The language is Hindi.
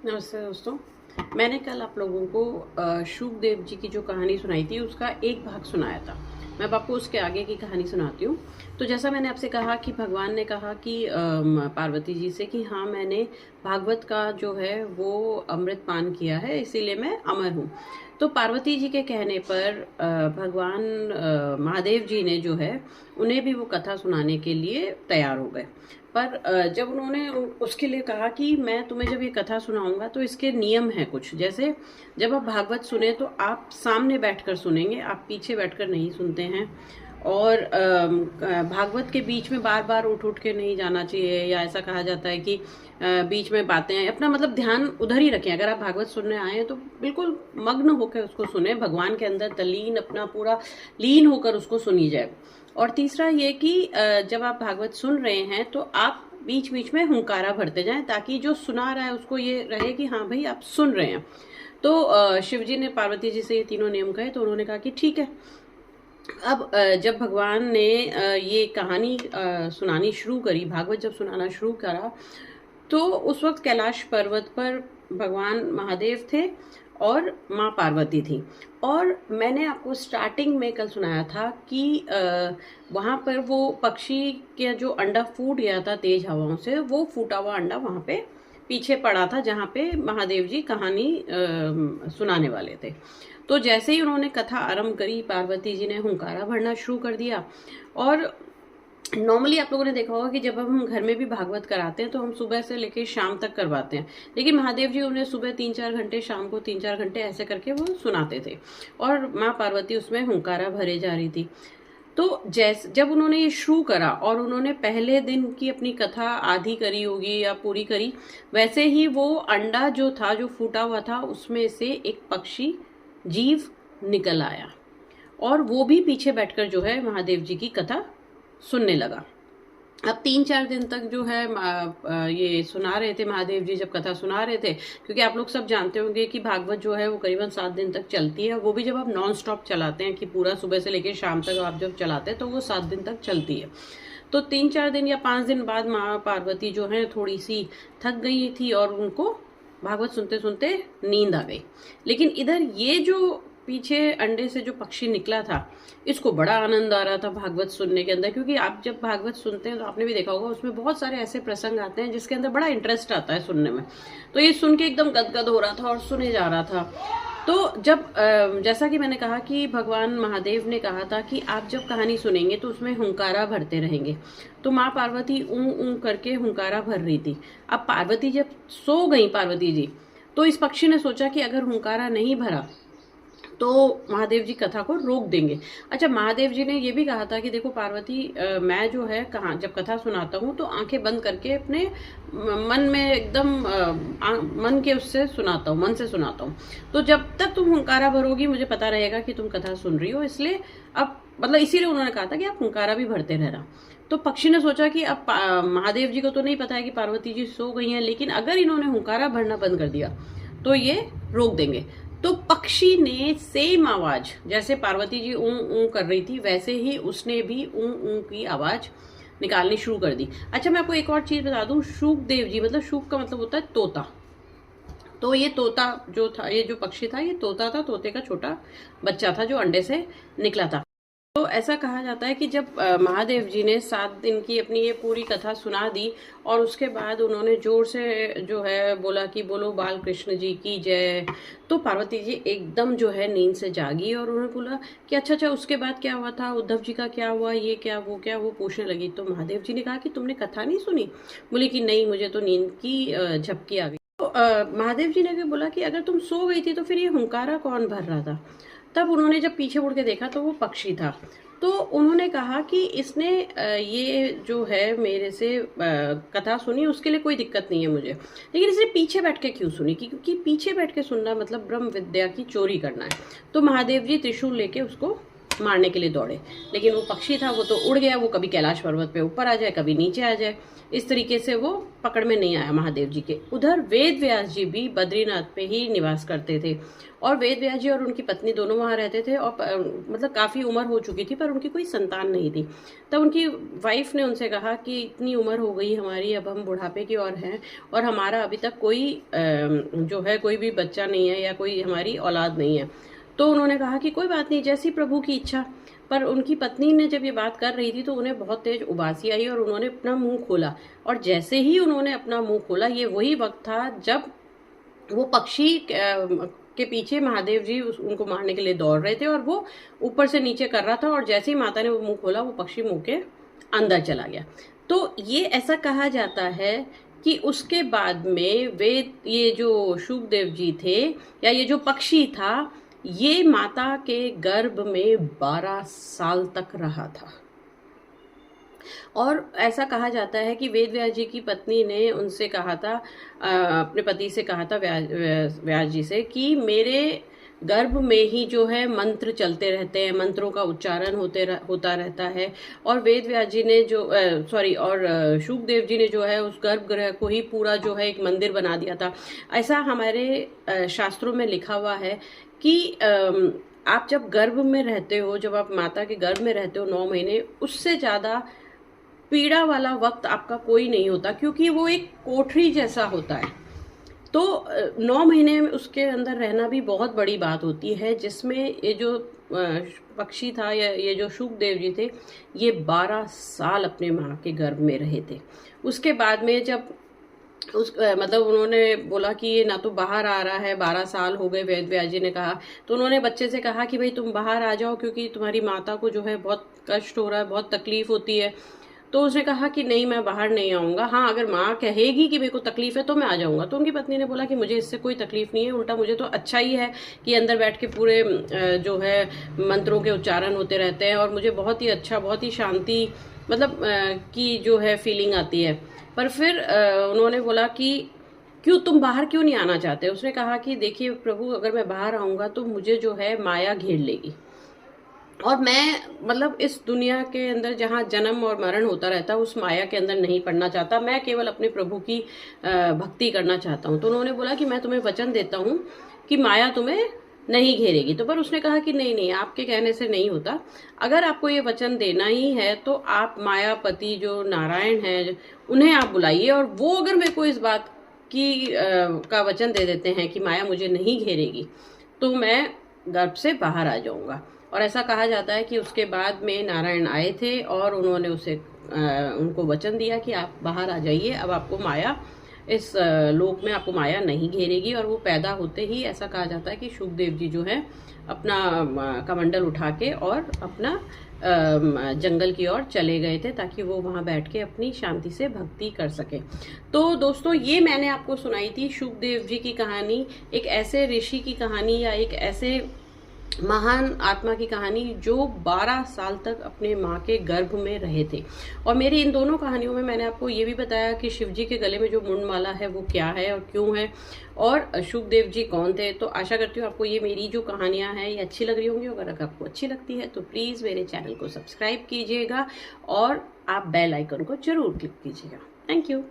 नमस्ते दोस्तों। मैंने कल आप लोगों को शुकदेव जी की जो कहानी सुनाई थी उसका एक भाग सुनाया था। मैं अब आपको उसके आगे की कहानी सुनाती हूँ। तो जैसा मैंने आपसे कहा कि भगवान ने कहा कि पार्वती जी से कि हाँ, मैंने भागवत का जो है वो अमृत पान किया है, इसीलिए मैं अमर हूँ। तो पार्वती जी के कहने पर भगवान महादेव जी ने जो है उन्हें भी वो कथा सुनाने के लिए तैयार हो गए। पर जब उन्होंने उसके लिए कहा कि मैं तुम्हें जब ये कथा सुनाऊंगा तो इसके नियम हैं कुछ, जैसे जब आप भागवत सुने तो आप सामने बैठकर सुनेंगे, आप पीछे बैठकर नहीं सुनते हैं। और भागवत के बीच में बार बार उठ उठ के नहीं जाना चाहिए, या ऐसा कहा जाता है कि बीच में बातें अपना मतलब ध्यान उधर ही रखें। अगर आप भागवत सुनने आए हैं तो बिल्कुल मग्न होकर उसको सुने, भगवान के अंदर तल्लीन अपना पूरा लीन होकर उसको सुनी जाए। और तीसरा ये कि जब आप भागवत सुन रहे हैं तो आप बीच बीच में हुंकारा भरते जाएं, ताकि जो सुना रहा है उसको ये रहे कि हाँ भाई आप सुन रहे हैं। तो शिव जी ने पार्वती जी से ये तीनों नियम कहे तो उन्होंने कहा कि ठीक है। अब जब भगवान ने ये कहानी सुनानी शुरू करी, भागवत जब सुनाना शुरू करा, तो उस वक्त कैलाश पर्वत पर भगवान महादेव थे और माँ पार्वती थी। और मैंने आपको स्टार्टिंग में कल सुनाया था कि वहाँ पर वो पक्षी के जो अंडा फूट गया था तेज हवाओं से, वो फूटा हुआ अंडा वहाँ पे पीछे पड़ा था जहाँ पे महादेव जी कहानी सुनाने वाले थे। तो जैसे ही उन्होंने कथा आरंभ करी, पार्वती जी ने हुंकारा भरना शुरू कर दिया। और नॉर्मली आप लोगों ने देखा होगा कि जब हम घर में भी भागवत कराते हैं तो हम सुबह से लेकर शाम तक करवाते हैं, लेकिन महादेव जी उन्हें सुबह 3-4 घंटे, शाम को 3-4 घंटे ऐसे करके वो सुनाते थे और माँ पार्वती उसमें हुंकारा भरे जा रही थी। तो जैसे जब उन्होंने ये शुरू करा और उन्होंने पहले दिन की अपनी कथा आधी करी होगी या पूरी करी, वैसे ही वो अंडा जो था, जो फूटा हुआ था, उसमें से एक पक्षी जीव निकल आया और वो भी पीछे बैठकर जो है महादेव जी की कथा सुनने लगा। अब 3-4 दिन तक जो है ये सुना रहे थे महादेव जी, जब कथा सुना रहे थे, क्योंकि आप लोग सब जानते होंगे कि भागवत जो है वो करीबन 7 दिन तक चलती है। वो भी जब आप नॉन स्टॉप चलाते हैं कि पूरा सुबह से लेकर शाम तक आप जब चलाते हैं तो वो 7 दिन तक चलती है। तो 3-4 दिन या 5 दिन बाद माँ पार्वती जो है थोड़ी सी थक गई थी और उनको भागवत सुनते सुनते नींद आ गई। लेकिन इधर ये जो पीछे अंडे से जो पक्षी निकला था, इसको बड़ा आनंद आ रहा था भागवत सुनने के अंदर, क्योंकि आप जब भागवत सुनते हैं तो आपने भी देखा होगा उसमें बहुत सारे ऐसे प्रसंग आते हैं जिसके अंदर बड़ा इंटरेस्ट आता है सुनने में। तो ये सुन के एकदम गदगद हो रहा था और सुने जा रहा था। तो जब जैसा कि मैंने कहा कि भगवान महादेव ने कहा था कि आप जब कहानी सुनेंगे तो उसमें हुंकारा भरते रहेंगे, तो माँ पार्वती ऊं ऊं करके हुंकारा भर रही थी। अब पार्वती जब सो गई, पार्वती जी, तो इस पक्षी ने सोचा कि अगर हुंकारा नहीं भरा तो महादेव जी कथा को रोक देंगे। अच्छा, महादेव जी ने ये भी कहा था कि देखो पार्वती, मैं जो है कहाँ जब कथा सुनाता हूँ तो आंखें बंद करके अपने मन में एकदम मन के उससे सुनाता हूँ, मन से सुनाता हूँ। तो जब तक तुम हुंकारा भरोगी मुझे पता रहेगा कि तुम कथा सुन रही हो, इसलिए अब मतलब इसीलिए उन्होंने कहा था कि आप हुंकारा भी भरते रहना। तो पक्षी ने सोचा कि अब महादेव जी को तो नहीं पता है कि पार्वती जी सो गई हैं, लेकिन अगर इन्होंने हुंकारा भरना बंद कर दिया तो ये रोक देंगे। तो पक्षी ने सेम आवाज, जैसे पार्वती जी ऊं ऊं कर रही थी वैसे ही उसने भी ऊं ऊं की आवाज निकालनी शुरू कर दी। अच्छा, मैं आपको एक और चीज बता दूं, शुकदेव जी, मतलब शुक का मतलब होता है तोता। तो ये तोता जो था, ये जो पक्षी था, ये तोता था, तोते का छोटा बच्चा था जो अंडे से निकला था। तो ऐसा कहा जाता है कि जब महादेव जी ने 7 दिन की अपनी ये पूरी कथा सुना दी और उसके बाद उन्होंने जोर से जो है बोला कि बोलो बाल कृष्ण जी की जय, तो पार्वती जी एकदम जो है नींद से जागी और उन्होंने बोला कि अच्छा अच्छा, उसके बाद क्या हुआ था, उद्धव जी का क्या हुआ, ये क्या वो पूछने लगी। तो महादेव जी ने कहा कि तुमने कथा नहीं सुनी? बोली कि नहीं, मुझे तो नींद की झपकी आ गई। तो महादेव जी ने बोला कि अगर तुम सो गई थी तो फिर ये हुंकारा कौन भर रहा था? तब उन्होंने जब पीछे मुड़ के देखा तो वो पक्षी था। तो उन्होंने कहा कि इसने ये जो है मेरे से कथा सुनी, उसके लिए कोई दिक्कत नहीं है मुझे, लेकिन इसने पीछे बैठ के क्यों सुनी? क्योंकि पीछे बैठ के सुनना मतलब ब्रह्म विद्या की चोरी करना है। तो महादेव जी त्रिशूल लेके उसको मारने के लिए दौड़े, लेकिन वो पक्षी था वो तो उड़ गया, वो कभी कैलाश पर्वत पे ऊपर आ जाए, कभी नीचे आ जाए, इस तरीके से वो पकड़ में नहीं आया महादेव जी के। उधर वेद व्यास जी भी बद्रीनाथ पे ही निवास करते थे, और वेद व्यास जी और उनकी पत्नी दोनों वहां रहते थे, और मतलब काफी उम्र हो चुकी थी पर उनकी कोई संतान नहीं थी। तब उनकी वाइफ ने उनसे कहा कि इतनी उम्र हो गई हमारी, अब हम बुढ़ापे की ओर हैं और हमारा अभी तक कोई जो है कोई भी बच्चा नहीं है या कोई हमारी औलाद नहीं है। तो उन्होंने कहा कि कोई बात नहीं, जैसी प्रभु की इच्छा। पर उनकी पत्नी ने जब ये बात कर रही थी तो उन्हें बहुत तेज उबासी आई और उन्होंने अपना मुंह खोला, और जैसे ही उन्होंने अपना मुंह खोला, ये वही वक्त था जब वो पक्षी के पीछे महादेव जी उनको मारने के लिए दौड़ रहे थे, और वो ऊपर से नीचे कर रहा था, और जैसे ही माता ने वो मुंह खोला, वो पक्षी मुंह के अंदर चला गया। तो ये ऐसा कहा जाता है कि उसके बाद में ये जो शुकदेव जी थे, या ये जो पक्षी था, ये माता के गर्भ में 12 साल तक रहा था। और ऐसा कहा जाता है कि वेद व्यास जी की पत्नी ने उनसे कहा था, अपने पति से कहा था, व्यास जी से, कि मेरे गर्भ में ही जो है मंत्र चलते रहते हैं, मंत्रों का उच्चारण होता रहता है। और वेद व्यास जी ने जो और शुकदेव जी ने जो है उस गर्भगृह को ही पूरा जो है एक मंदिर बना दिया था। ऐसा हमारे शास्त्रों में लिखा हुआ है कि आप जब गर्भ में रहते हो, जब आप माता के गर्भ में रहते हो 9 महीने, उससे ज्यादा पीड़ा वाला वक्त आपका कोई नहीं होता, क्योंकि वो एक कोठरी जैसा होता है। तो 9 महीने में उसके अंदर रहना भी बहुत बड़ी बात होती है, जिसमें ये जो पक्षी था या ये जो शुकदेव जी थे, ये 12 साल अपने माँ के गर्भ में रहे थे। उसके बाद में जब मतलब उन्होंने बोला कि ये ना तो बाहर आ रहा है, 12 साल हो गए, वेद व्यास जी ने कहा, तो उन्होंने बच्चे से कहा कि भाई तुम बाहर आ जाओ, क्योंकि तुम्हारी माता को जो है बहुत कष्ट हो रहा है, बहुत तकलीफ होती है। तो उसने कहा कि नहीं, मैं बाहर नहीं आऊंगा, हाँ अगर माँ कहेगी कि मेरे को तकलीफ है तो मैं आ जाऊंगा। तो उनकी पत्नी ने बोला कि मुझे इससे कोई तकलीफ नहीं है, उल्टा मुझे तो अच्छा ही है कि अंदर बैठ के पूरे जो है मंत्रों के उच्चारण होते रहते हैं, और मुझे बहुत ही अच्छा, बहुत ही शांति मतलब की जो है फीलिंग आती है। पर फिर उन्होंने बोला कि क्यों, तुम बाहर क्यों नहीं आना चाहते? उसने कहा कि देखिए प्रभु, अगर मैं बाहर आऊंगा तो मुझे जो है माया घेर लेगी, और मैं मतलब इस दुनिया के अंदर जहाँ जन्म और मरण होता रहता है, उस माया के अंदर नहीं पड़ना चाहता, मैं केवल अपने प्रभु की भक्ति करना चाहता हूँ। तो उन्होंने बोला कि मैं तुम्हें वचन देता हूँ कि माया तुम्हें नहीं घेरेगी। तो पर उसने कहा कि नहीं नहीं, आपके कहने से नहीं होता, अगर आपको ये वचन देना ही है तो आप मायापति जो नारायण है उन्हें आप बुलाइए, और वो अगर मेरे को इस बात की का वचन दे देते हैं कि माया मुझे नहीं घेरेगी, तो मैं गर्भ से बाहर आ जाऊंगा। और ऐसा कहा जाता है कि उसके बाद में नारायण आए थे और उन्होंने उनको वचन दिया कि आप बाहर आ जाइए, अब आपको माया इस लोक में आपको माया नहीं घेरेगी। और वो पैदा होते ही ऐसा कहा जाता है कि शुकदेव जी जो है अपना कमंडल उठा के और अपना जंगल की ओर चले गए थे, ताकि वो वहां बैठ के अपनी शांति से भक्ति कर सके। तो दोस्तों, ये मैंने आपको सुनाई थी शुकदेव जी की कहानी, एक ऐसे ऋषि की कहानी या एक ऐसे महान आत्मा की कहानी जो 12 साल तक अपने माँ के गर्भ में रहे थे। और मेरी इन दोनों कहानियों में मैंने आपको ये भी बताया कि शिव जी के गले में जो मुंडमाला है वो क्या है और क्यों है, और शुकदेव जी कौन थे। तो आशा करती हूँ आपको ये मेरी जो कहानियां हैं ये अच्छी लग रही होंगी। अगर आपको अच्छी लगती है तो प्लीज़ मेरे चैनल को सब्सक्राइब कीजिएगा और आप बेल आइकन को जरूर क्लिक कीजिएगा। Thank you.